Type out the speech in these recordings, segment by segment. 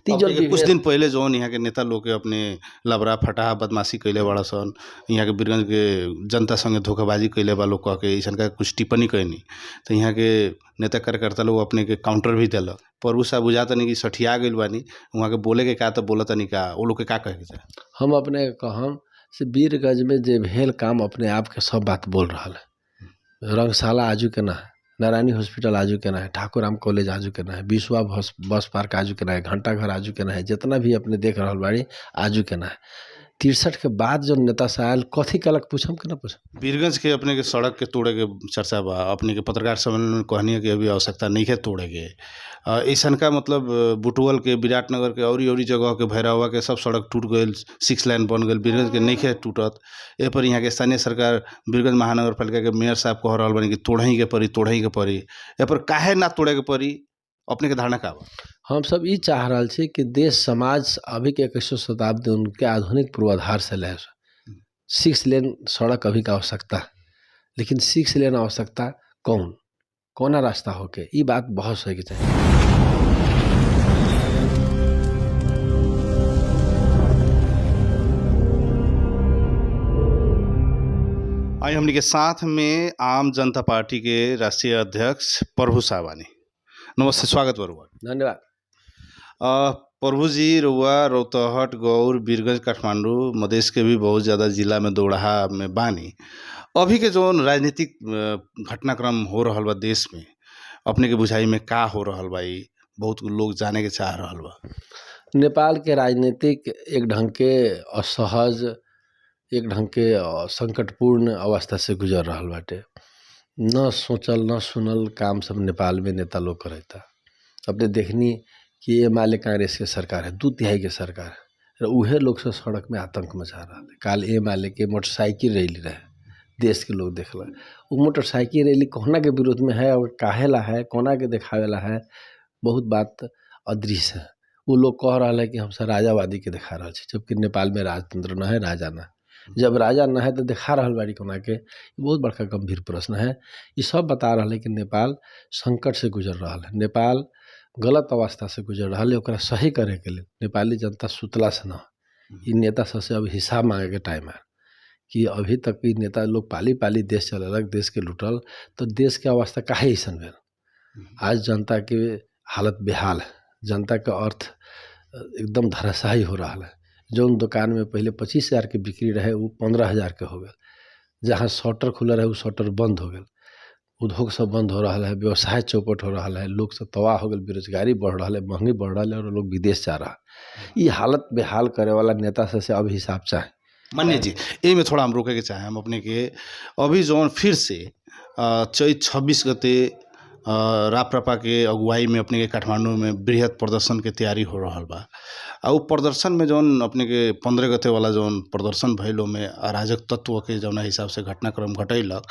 ती अब जौन देखिए कुछ विभेद दिन पहले जौन यहाँ के नेता लोग के अपने लबरा फटाहा बदमाशी कैले बड़ा सन, यहाँ के बीरगंज के जनता संगे धोखाबाजी कैले बा लोग कह के ऐसन का कुछ टिप्पणी कैनी, तो यहाँ के नेता कार्यकर्ता लोग अपने के काउंटर भी दिलक। प्रभु साहब बुझा तनी कि सठिया गइल बानी, वहाँ के बोले के का तो बोला तनी का, वो लोग के का कहे के चाहे। हम अपने कहम से वीरगंज में जे भेल काम अपने आप के सब बात बोल रहा है। रंगशाला आजू के ना है, नारायणी हॉस्पिटल आजू के ना है, ठाकुर राम कॉलेज आजू के ना है, विश्वा बस पार्क आजू के ना है, घंटा घर आजू के ना है, जितना भी अपने देख रहा बाड़ी आजू के ना है। 63 के बाद जो नेता से आयल कथी कलक पूछम कि ना पूछम। बीरगंज के अपने के सड़क के तोड़े के चर्चा बा, अपने के पत्रकार सम्मेलन में कहनी है कि अभी आवश्यकता नहीं है तोड़े के। ऐसन का मतलब बुटवल के, विराटनगर के और जगह के, भैरवा के सब सड़क टूट गए, 6 लाइन बन गए, बीरगंज के नहीं है टूटत। ए पर यहाँ के स्थानीय सरकार बीरगंज महानगर पालिका के मेयर साहब कह रहा बनी कि तोड़ही के पड़ी। ए पर काहे ना तोड़े के पड़ी, अपने के धारणा का बा? हम सब ये चाह रहा छे कि देश समाज अभी के 21वीं शताब्दी उनके आधुनिक पूर्वाधार से लैस 6 लेन सड़क अभी का आवश्यकता, लेकिन 6 लेन आवश्यकता कौन रास्ता होके, ये बात बहुत सही के चाहिए। आई हमने के साथ में आम जनता पार्टी के राष्ट्रीय अध्यक्ष प्रभु साहब आनी। नमस्ते, स्वागत बरुआ। धन्यवाद। प्रभु जी, रउआ रौतहट, गौर, बीरगंज, काठमांडू मधेश के भी बहुत ज़्यादा जिला में दौड़हा में बानी। अभी के जो राजनीतिक घटनाक्रम हो रहा बा देश में, अपने के बुझाई में का हो रहा बा, बहुत लोग जाने के चाह रहा बा। नेपाल के राजनीतिक एक ढंग के असहज, एक ढंग के संकटपूर्ण अवस्था से गुजर रहा बाटे। न सोचल न सुनल काम सब नेपाल में नेता लोग करता। अपने देखनी कि ये माले कांग्रेस के सरकार है, 2/3 के सरकार है, उहे लोग से सड़क में आतंक मचा रहा है। काल ए माले के मोटरसाइकिल रैली रहे, देश के लोग देखल, वो मोटरसाइकिल रैली कोना के विरोध में है और काहेला है, कोना के देखावेला है, बहुत बात अदृश्य है। वो लोग कह रहा है कि हमसे राजावादी के दिखा रहा है, जबकि नेपाल में राजतंत्र न है, राजा न है। जब राजा न है तो दिखा रहा बाड़ी कोना के, बहुत बड़का गंभीर प्रश्न है। ये सब बता रहा है कि नेपाल संकट से गुजर रहा है, नेपाल गलत अवस्था से गुजर रहा है। ओकरा सही करे के लिए नेपाली जनता सुतला से न, ये नेता सबसे अब हिसाब मांगे के टाइम है कि अभी तक ये नेता लोग पाली देश चलक, देश के लुटल, तो देश के अवस्था काहे ऐसा भेल। आज जनता के हालत बेहाल है, जनता का अर्थ एकदम धराशायी हो रहा है। जौन दुकान में पहले 25,000 के बिक्री रहे वो 15,000 के हो गए, जहाँ शटर खुला रहे वो शटर बंद हो गए, उद्योग सब बंद हो रहा है, व्यवसाय चौपट हो रहा है, लोग सब तबाह हो गए, बेरोजगारी बढ़ रहा है, महंगी बढ़ रहा है और लोग विदेश जा रहा है। ये हालत बेहाल करे वाला नेता से अब हिसाब चाहे। मान्य जी, ये में थोड़ा हम रोके के चाहे, हम अपने के अभी जौन फिर से चैत 26 गते राप्रपा के अगुवाई में अपने के काठमांडू में बृहद प्रदर्शन के तैयारी हो रहा बा। वो प्रदर्शन में जौन अपने के 15 गते वाला जौन प्रदर्शन भइल, में अराजक तत्व के जौना हिसाब से घटनाक्रम घटैलक,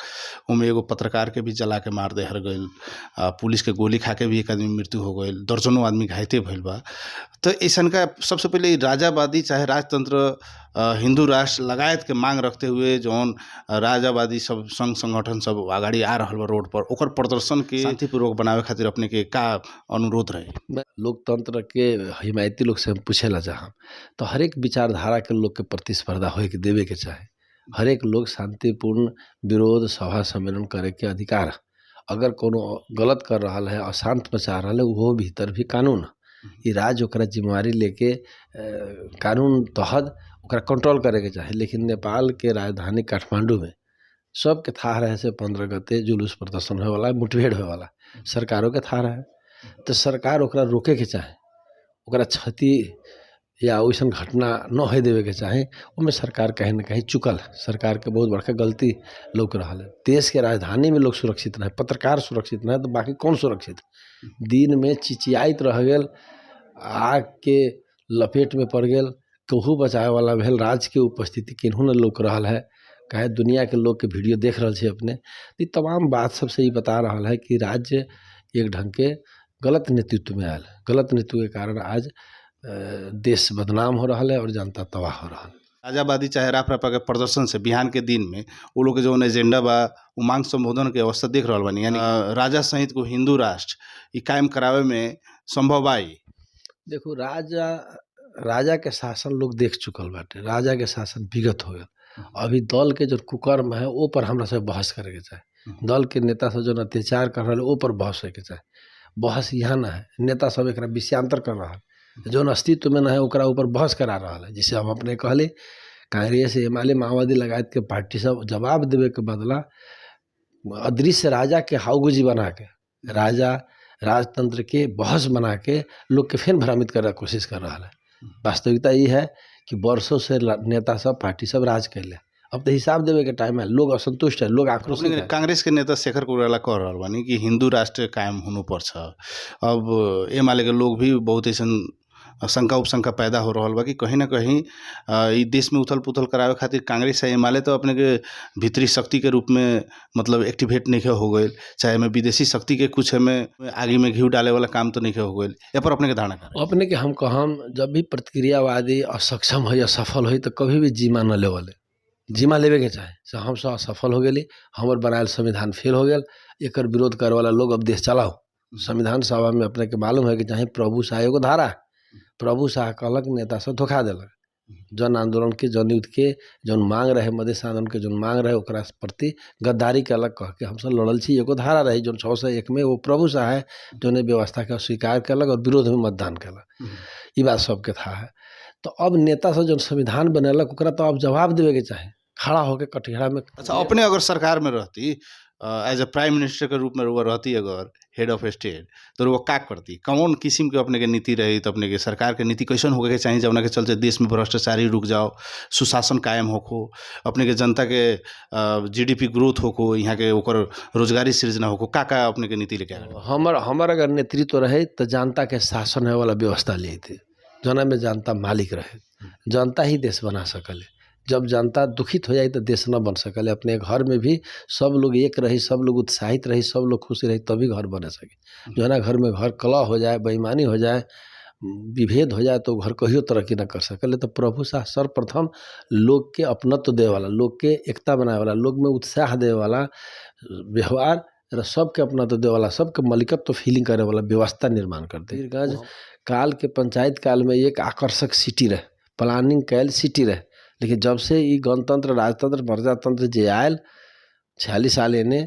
उनमें एगो पत्रकार के भी जला के मार देहर गइल, पुलिस के गोली खा के भी एक आदमी मृत्यु हो गई, दर्जनों आदमी घायते भइल बा। तो ऐसन का सबसे पहले राजावादी चाहे राजतंत्र, हिंदू राष्ट्र लगायत के मांग रखते हुए जौन राजावादी सब संघ संगठन सब आगाड़ी आ रहा बा रोड पर, ओकर प्रदर्शन के शांतिपूर्वक बनावे खातिर अपने के का अनुरोध रहे? लोकतंत्र के हिमायती लोग से हम पूछेला चाहम तो हर एक विचारधारा के लोग के प्रतिस्पर्धा होए के देवे के चाहे। हर एक लोग शांतिपूर्ण विरोध सभा सम्मेलन करे के अधिकार। अगर कोनो गलत कर रहा है, अशांत मचा रहा है, वो भीतर भी कानून, ये राज्य ओकरा जिम्मेवारी लेके कानून तहत ओकरा कंट्रोल करे के चाहे। लेकिन नेपाल के राजधानी काठमांडू में सबके था रहे से 15 गते जुलूस प्रदर्शन होए वाला, मुठभेड़ होए वाला, सरकारों के था रहे, तो सरकार ओकरा रोके के चाहे, ओकरा क्षति या वैसन घटना न हो देवे के चाहे। उनमें सरकार कहीं न कहीं चुकल, सरकार के बहुत बड़का गलती लोग रहा है। देश के राजधानी में लोग सुरक्षित रहे, पत्रकार सुरक्षित रहे, तो बाकी कौन सुरक्षित? दिन में चिचियाइत रह गए, आग के लपेट में पड़ गए, कहूँ बचाए वाला भेल, राज के उपस्थिति केनहू न लोग रहा है, कहे दुनिया के लोग के वीडियो देख रहे थे अपने। ये तमाम बात सबसे ही बता रहा है कि राज्य एक ढंग के गलत नेतृत्व में आयल, गलत नेतृत्व के कारण आज देश बदनाम हो रहा है और जनता तबाह हो रहा है। राजावादी चाहे राप्रपा के प्रदर्शन से बिहान के दिन में वो लोग के जो एजेंडा बा, वो मांग संबोधन के अवस्था देख रहा बानी, यानी राजा सहित को हिंदू राष्ट्र कायम करावे में संभव बा? देखो राजा राजा के शासन लोग देख चुकल बाटे। राजा के शासन विगत हो गए। अभी दल के जो कुकर्म है वो पर हमरा से बहस करे के चाहे। दल के नेता सब जो अत्याचार कर रहे वो पर बहस होके चाहे। बहस यहाँ ना है, नेता सब एक विषयांतर कर रहा है, जो अस्तित्व में न है ओकरा ऊपर बहस करा रहा है। जैसे हम अपने कहले कांग्रेस एमाले माओवादी लगायत के पार्टी सब जवाब देवे के बदला अदृश्य राजा के हाउगुजी बना के राजा राजतंत्र के बहस बना के लोग के फिर भ्रमित करे कोशिश कर रहा है। वास्तविकता ये है कि वर्षों से नेता सब पार्टी सब राज कैले। अब तो हिसाब देवे के टाइम है, लोग असंतुष्ट है, लोग आक्रोशित है। कांग्रेस के नेता शेखर कोइराला कह रहल बानी कि हिंदू राष्ट्र कायम हुनुपर्छ। अब एमाले के लोग भी बहुत ऐसा शंका उपशंका पैदा हो रहा बा कि कहीं ना कहीं ई देश में उथल पुथल करावे खातिर कांग्रेस या एमाले तो अपने के भीतरी शक्ति के रूप में मतलब एक्टिवेट नहीं हो गए, चाहे में विदेशी शक्ति के कुछ में आगे में घी डाले वाला काम तो नहीं हो गए। या पर अपने के धारणा कर अपने के हम कहम जब भी प्रतिक्रियावादी असक्षम हो या सफल हो तो कभी भी जीमा न लेवले, जीमा लेवे के चाहे से हम सब असफल हो गए, हमार बनायल संविधान फेल हो गया, एक विरोध करे वाला लोग अब देश चलाओ। संविधान सभा में अपने के मालूम है कि चाहे प्रभु शाह एगो धारा है, प्रभु शाह कहलक नेता सब धोखा दिलक। जन आंदोलन के जनयुद्ध के जौन मांग रहे, मधेश आंदोलन के जौन मांग रहे ओकरा प्रति गद्दारी कलक कह के हम सब लड़ल छी। एगो धारा रही जौन 601 में वो प्रभु शाह है जौन व्यवस्था के स्वीकार कलक और विरोध में मतदान कलक। ये बात सबके था है। तो अब नेता सब जौन संविधान बनैलक ओकरा तो अब जवाब देवे के चाहे, खड़ा होकर कटिहरा में। अच्छा, अपने अगर सरकार में रहती एज ए प्राइम मिनिस्टर के रूप में वो रहती, अगर हेड ऑफ स्टेट, तो वो का करती, कौन किस्म के अपने के नीति रही, तो अपने के सरकार के नीति कैसन होके चाहिए जब के चलते देश में भ्रष्टाचारी रुक जाओ, सुशासन कायम होको, अपने के जनता के जीडीपी ग्रोथ होको, यहाँ के ओकर रोजगारी सृजना होको, का अपने के नीति लेके हमर अगर नेतृत्व रहे तो जनता के शासन है वाला व्यवस्था लिए थे, जना में जनता मालिक रहे, जनता ही देश बना सकले। जब जनता दुखित हो जाए तो देश न बन सकले। अपने घर में भी सब लोग एक रही, सब लोग उत्साहित रही, सब लोग खुशी रही, तभी घर बन सके। जो है ना, घर में घर कलह हो जाए, बेईमानी हो जाए, विभेद हो जाए तो घर कहियो तरक्की न कर सकले। तो प्रभु शाह सर्वप्रथम लोग के अपनत्व दे वाला, लोग के एकता बनाए वाला, लोग में उत्साह दे वाला व्यवहार, सबके अपनत्व दे वाला, सबके मलिकत्व फीलिंग करे वाला व्यवस्था निर्माण करते। वीरगंज काल के पंचायत काल में एक आकर्षक सिटी रहे, प्लानिंग कैल सिटी रहे। लेकिन जब से ये गणतंत्र राजतंत्र प्रजातंत्र जे आयल 46 साल एने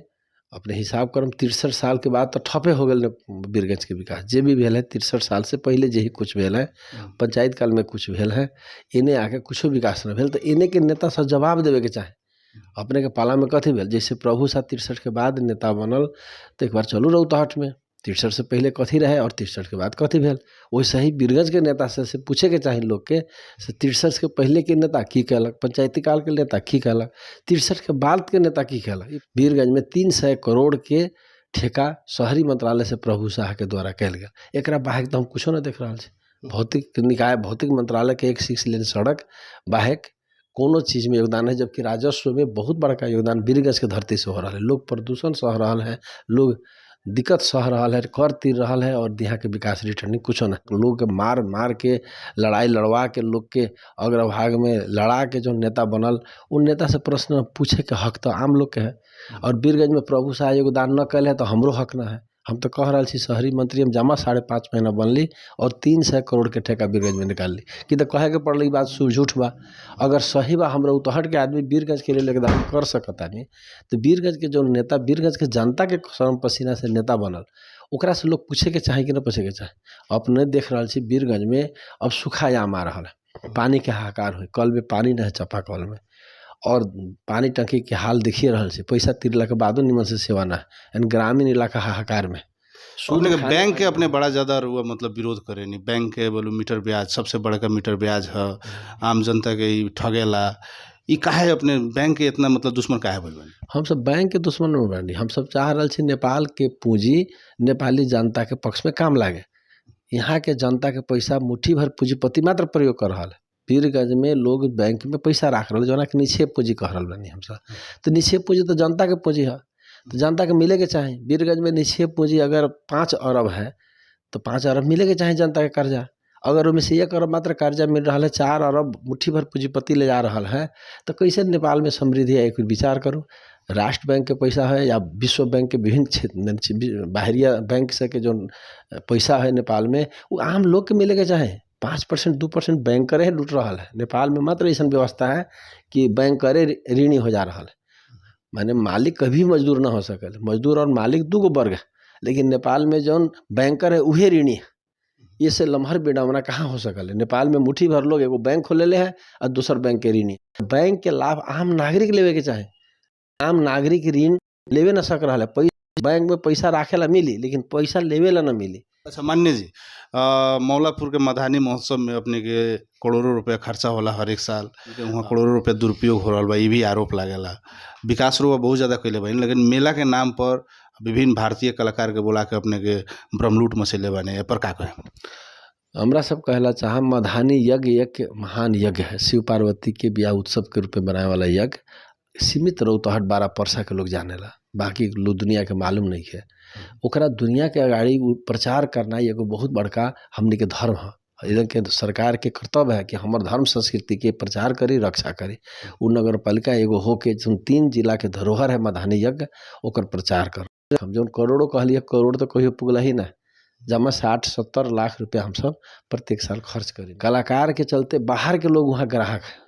अपने हिसाब करम 63 साल के बाद तो ठपे हो गए वीरगंज के विकास। जे भी भेल है 63 साल से पहले जे ही कुछ भेल है, पंचायत काल में कुछ भेल है, इन्हें आके कुछ विकास न भेल। तो इन्हें के नेता सब जवाब देवे के चाहे। अपने के पाला में कथी भेल, जैसे प्रभु शाह 63 के बाद नेता बनल, तो एक बार चलू रौतहट में 63 से पहले कथी रहे और 63 के बाद कथी भेल। वैसे ही वीरगंज के नेता से पूछे के चाहे लोग के, 63 के पहले के नेता की कहलक, पंचायती काल के नेता की कहलक, 63 के बाद के नेता की कहलक। वीरगंज में 300 करोड़ के ठेका शहरी मंत्रालय से प्रभु शाह के द्वारा कैल गया। एक बाहेक तो हम कुछो न देख रहा है। भौतिक निकाय भौतिक मंत्रालय के एक 6 लेन सड़क बाहेक कोनो चीज़ में योगदान है, जबकि राजस्व में बहुत बड़ा योगदान वीरगंज के धरती से हो रहा है। लोग प्रदूषण सह रहा है, लोग दिक्कत सह रहा है, कर तीर रहा है, और यहाँ के विकास रिटर्निंग कुछ न। लोग के मार मार के लड़ाई लड़वा के लोग के अग्रभाग में लड़ा के जो नेता बनल, उन नेता से प्रश्न पूछे के हक तो आम लोग के है। और वीरगंज में प्रभु शाह योगदान न कैल है तो हमरो हक न है। हम तो कह रहा छी शहरी मंत्री हम जमा 5.5 महीना बनली और 300 करोड़ के ठेका वीरगंज में निकाल ली कि तो कहे के पड़ल बात झूठ बा। अगर सही बा हमरा उतहट के आदमी वीरगंज के लिए एकदम कर सकता नहीं। तो वीरगंज के जो नेता वीरगंज के जनता के श्रम पसीना से नेता बनल, ओकरा से लोग पूछे के चाहे कि न पूछे के चाहे। अपने देख रहा छी वीरगंज में अब सूखायाम आ रहा है, पानी के हाहाकार हो, कल में पानी न है चापाकल में, और पानी टंकी के हाल देखिए रहा से, पैसा तिरला के बादो निमन से सेवा ना है। ग्रामीण इलाका हाहाकार में अपने के बैंक के अपने बड़ा ज़्यादा मतलब विरोध करे नहीं। बैंक के बोलो मीटर ब्याज सबसे बड़का मीटर ब्याज है, आम जनता के ठगेला, ये काहे अपने बैंक के इतना मतलब दुश्मन काहे बोल? हम सब बैंक के दुश्मन में बानी। हम सब चाह रहा छी नेपाल के पूंजी नेपाली जनता के पक्ष में काम लागे। यहाँ के जनता के पैसा मुट्ठी भर पूंजीपति मात्र प्रयोग कर रहा है। वीरगंज में लोग बैंक में पैसा रख रहे जना के निक्षेप पूंजी कह रहा बानी हम सब। तो निक्षेप पूंजी तो जनता के पूंजी है, तो जनता के मिले के चाहे। वीरगंज में निक्षेप पूंजी अगर 5 अरब है तो 5 अरब मिले के चाहे जनता के कर्जा। अगर उनमें से 1 अरब मात्र कर्जा मिल रहा है, 4 अरब मुट्ठी भर पूंजीपति ले जा रहा है, तो कैसे नेपाल में समृद्धि है, एक विचार करो। राष्ट्र बैंक के पैसा है या विश्व बैंक के विभिन्न क्षेत्र बाहरिया बैंक से के जो पैसा है नेपाल में, वो आम लोग के मिले के चाहे 5% 2% बैंकरे लूट रहा है। नेपाल में मात्र ऐसा व्यवस्था है कि बैंकरे ऋणी हो जा रहा है। माने मालिक कभी मजदूर ना हो सके, मजदूर और मालिक दूगो वर्ग है, लेकिन नेपाल में जौन बैंकर है उहे ऋणी है। ये से लम्हर बेडावना कहाँ हो सकल है। नेपाल में मुट्ठी भर लोग एगो बैंक खोले ले है और दूसर बैंक के ऋणी। बैंक के लाभ आम नागरिक लेवे के चाहे, आम नागरिक ऋण लेवे ना सक रहा है। बैंक में पैसा राखेला मिली, लेकिन पैसा लेवेला ना मिली। अच्छा मान्य जी, मौलापुर के मधानी महोत्सव में अपने के करोड़ों रुपया खर्चा होला हर एक साल, वहाँ करोड़ों रुपया दुरुपयोग हो रहा बा, ये भी आरोप लागेला। विकास रुआ बहुत ज़्यादा कैले बनी, लेकिन मेला के नाम पर विभिन्न भारतीय कलाकार के बुला के अपने के ब्रह्मलूट मचेले बने, पर का कहें? हमरा सब कहला चाह मधानी यज्ञ एक महान यज्ञ है। शिव पार्वती के ब्याह उत्सव के रूप में बनाए वाला यज्ञ सीमित रौतहट 12 परसा के लोग जानेला, बाकी लोग दुनिया के मालूम नहीं है। ओकरा दुनिया के अगाड़ी प्रचार करना एगो बहुत बड़का हमनी के धर्म है। इधर के सरकार के कर्तव्य है कि हमार धर्म संस्कृति के प्रचार करी, रक्षा करी। उ नगर पालिका एगो हो के जो 3 जिला के धरोहर है मधानी यज्ञ, ओकर प्रचार कर। हम जो करोड़ों कहलिए, करोड़ तो कहियो पुगला ही ना, जमा 60-70 लाख रुपया हम सब प्रत्येक साल खर्च करी। कलाकार के चलते बाहर के लोग वहाँ ग्राहक है,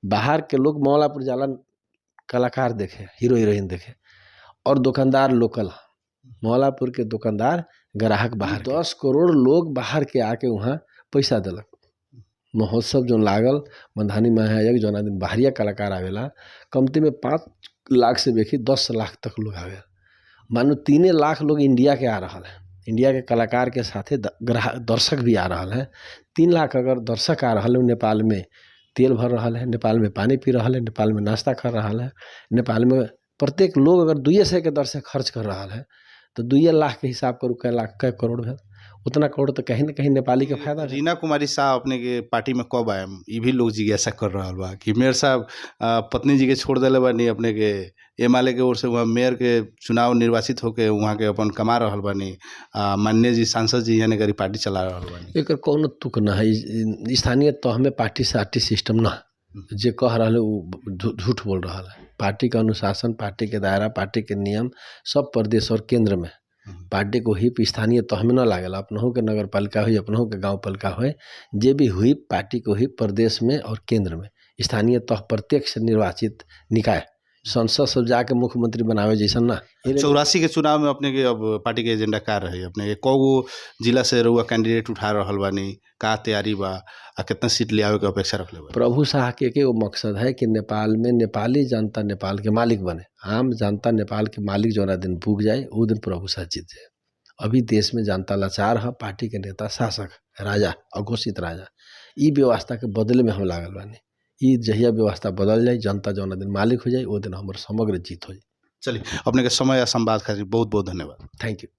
बाहर के लोग मौलापुर जाला कलाकार देखे, हीरो हीरोइन देखे, और दुकानदार लोकल, मौलापुर के दुकानदार ग्राहक बाहर। 10 करोड़ लोग बाहर के आके वहाँ पैसा दिलक। महोत्सव जो लागल मधानी महायज्ञ, जो दिन बाहरिया कलाकार आवेला, कमती में 5 लाख से बेखी 10 लाख तक लोग आवेला। मानो 3 लाख लोग इंडिया के आ रहा है, इंडिया के कलाकार के साथे दर्शक भी आ रहा है। 3 लाख अगर दर्शक आ रहा है, नेपाल में तेल भर रहा है, नेपाल में पानी पी रहा है, नेपाल में नाश्ता कर रहा है, नेपाल में प्रत्येक लोग अगर 200 के दर से खर्च कर रहा है, तो 2 लाख के हिसाब करूँ कै लाख कै करोड़ है, उतना करोड़ तो कहीं ना कहीं नेपाली के फायदा। रीना कुमारी शाह अपने के पार्टी में कब आए, ये भी लोग जिज्ञासा कर रहा बा कि मेयर साहब पत्नी जी के छोड़ दिले बानी, अपने के एमएलए के ओर से वहाँ मेयर के चुनाव निर्वाचित होके वहाँ के अपन कमा रहा बानी, मान्य जी सांसद जी यानी करी पार्टी चला रहा बानी। एक कौन तुक ना है, स्थानीय तह में पार्टी सार्टी सिस्टम ना जे कह रहा है वो झूठ बोल रहा है। पार्टी का अनुशासन, पार्टी के दायरा, पार्टी के नियम सब प्रदेश और केंद्र में। पार्टी को हिप स्थानीय तह में न लागेला, अपनों के नगर पालिका हो, अपनों के गांव पालिका हो, जे भी हुई पार्टी को ही प्रदेश में और केंद्र में स्थानीय तह प्रत्यक्ष निर्वाचित निकाय संसद सब जाके मुख्यमंत्री बनावे जैसा ना। 84 के चुनाव में अपने के अब पार्टी के एजेंडा का रहे, अपने कौगो जिला से रहुआ कैंडिडेट उठा रहा बानी, का तैयारी बा, कितना सीट ले आवे के अपेक्षा रख ले? प्रभु शाह के वो मकसद है कि नेपाल में नेपाली जनता नेपाल के मालिक बने, आम जनता नेपाल के मालिक जो दिन भूख जाए वो दिन प्रभु शाह जीत जाए। अभी देश में जनता लाचार है, पार्टी के नेता शासक राजा अघोषित राजा, ई व्यवस्था के बदले में हम लागल बानी। ई जहिया व्यवस्था बदल जाए, जनता जो दिन मालिक हो जाए, वो दिन हमारे समग्र जीत हो जाए। चलिए, अपने के समय या संवाद खातिर बहुत बहुत धन्यवाद। Thank you.